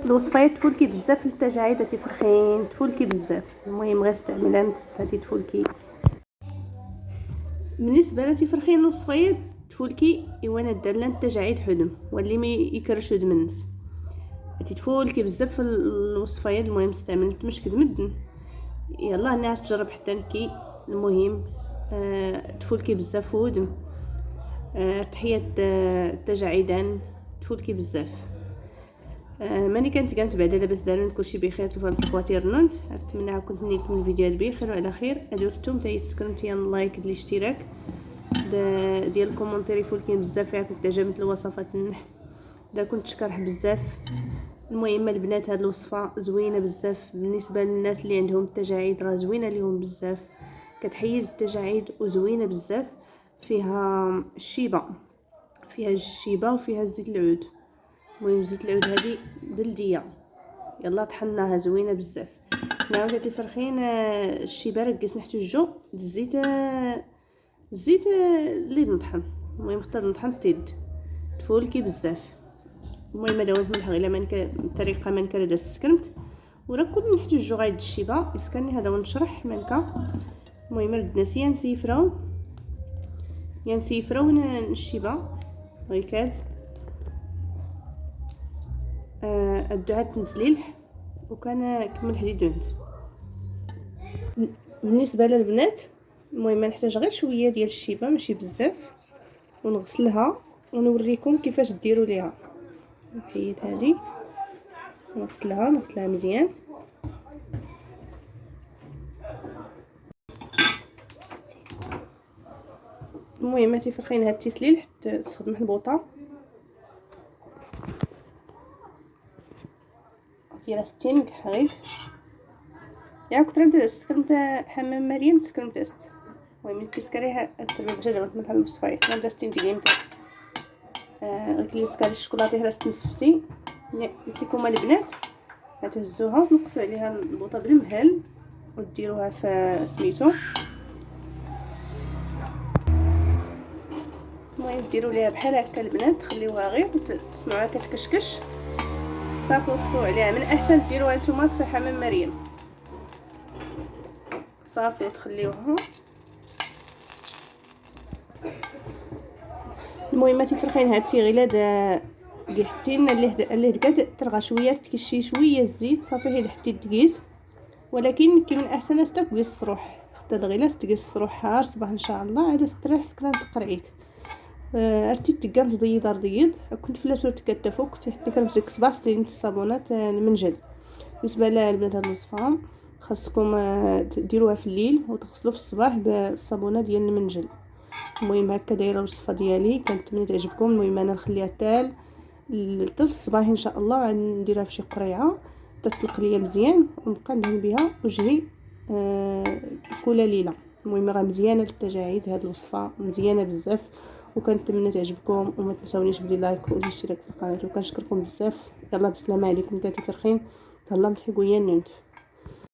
الوصفات تفولكي بزاف التجاعيد تفرخين تفولكي بزاف. المهم غير استعملها نتستاتي تفولكي. بالنسبه لتفرخين الوصفات تفولكي ايوانا دار لنا التجاعيد حدم واللي ما يكرش هدم الناس تفولكي بزاف في الوصفات. المهم استعملت مش كد مدن يلا الناس تجرب حتى نكي. المهم تفولكي بزاف ودم تحية التجاعيدان تفولكي بزاف. ماني كانت قامت بعدا لاباس دارون كلشي بخير. تفهم اخواتي رنونت نتمنى كنت نيلكم الفيديوهات بخير وعلى خير. اديرتم حتى تسكرمتي اللايك الاشتراك ديال الكومونتير يفولكين بزاف ياك كنت عجبت الوصفات دا كنت شكرح بزاف. المهم البنات هاد الوصفه زوينه بزاف بالنسبه للناس اللي عندهم التجاعيد راه زوينه ليهم بزاف كتحيد التجاعيد وزوينه بزاف. فيها الشيبه وفيها زيت العود. المهم زيت العود هذه بلديه يلا طحناها زوينه بزاف. نعاود تفرخين الشيبه ركز نحتاجو الزيت اللي نطحن. المهم اختار نطحن تفولكي بزاف. المهم هذا هو الملح غير ما الطريقه ما نكرد السكرمت وراه كل نحتاجو غايد الشيبه يسكنني هذا ونشرح مالكا. المهم ردنا سيان سيفراو الشيبه هيكات الدعاء تنزليلح وكان كمل حديدونت. بالنسبه للبنات المهم نحتاج غير شويه ديال الشيبه ماشي بزاف ونغسلها ونوريكم كيفاش ديروا ليها. نحيد هذه نغسلها مزيان. المهم تفرخين هاد التسليل حتى تستخدم البوطه ديال 60 حريت يا كثرت استخدمت حمام مريم تسكرمت است. المهم كيسكريها التربيه باش جابت مثل الوصفايه ما درت 60 دقيقه غير سكري الشوكولاته هلا تنسفتي. قلت لكم البنات هتهزوها وتنقصوا عليها البوطه بالمهل وديروها في سميتو. المهم ديروا ليها بحال هكا البنات تخليوها غير تسمعوها كتكشكش صافي وطفوا عليها. من احسن ديروها نتوما في حمام مريم صافي وتخليوها. المهم تفرخين هاد التيغيلات دي حتينا اللي دكات ترغى شويه تكشي شويه الزيت صافي هي حتى دقيت. ولكن كي من احسن استك الصروح خدت دغيله استقي الصروح ها صباح ان شاء الله عاد استريح سكران تقرعيت ارتي تقام ضيض كنت فلاسو تكتفوك تحت كرمت ديك صباح ستين الصابونات المنجل. بالنسبه للبنات هاد الوصفه خاصكم ديروها في الليل وتغسلوا في الصباح بالصابونه ديال المنجل. المهم هكا دايره الوصفه ديالي كنتمنى تعجبكم. المهم انا نخليها حتى الصباح ان شاء الله نديرها في شي قريعه تطلق ليا مزيان ونبقى ندهن بها وجهي كل ليله. المهم راه مزيانه للتجاعيد هاد الوصفه مزيانه بزاف وكنتمنى تعجبكم وما تنساونيش بدي لايك والاشتراك في القناه وكنشكركم بزاف. يلا بسلامه عليكم تاتي فرخين تهلا متحقوا يا النونت.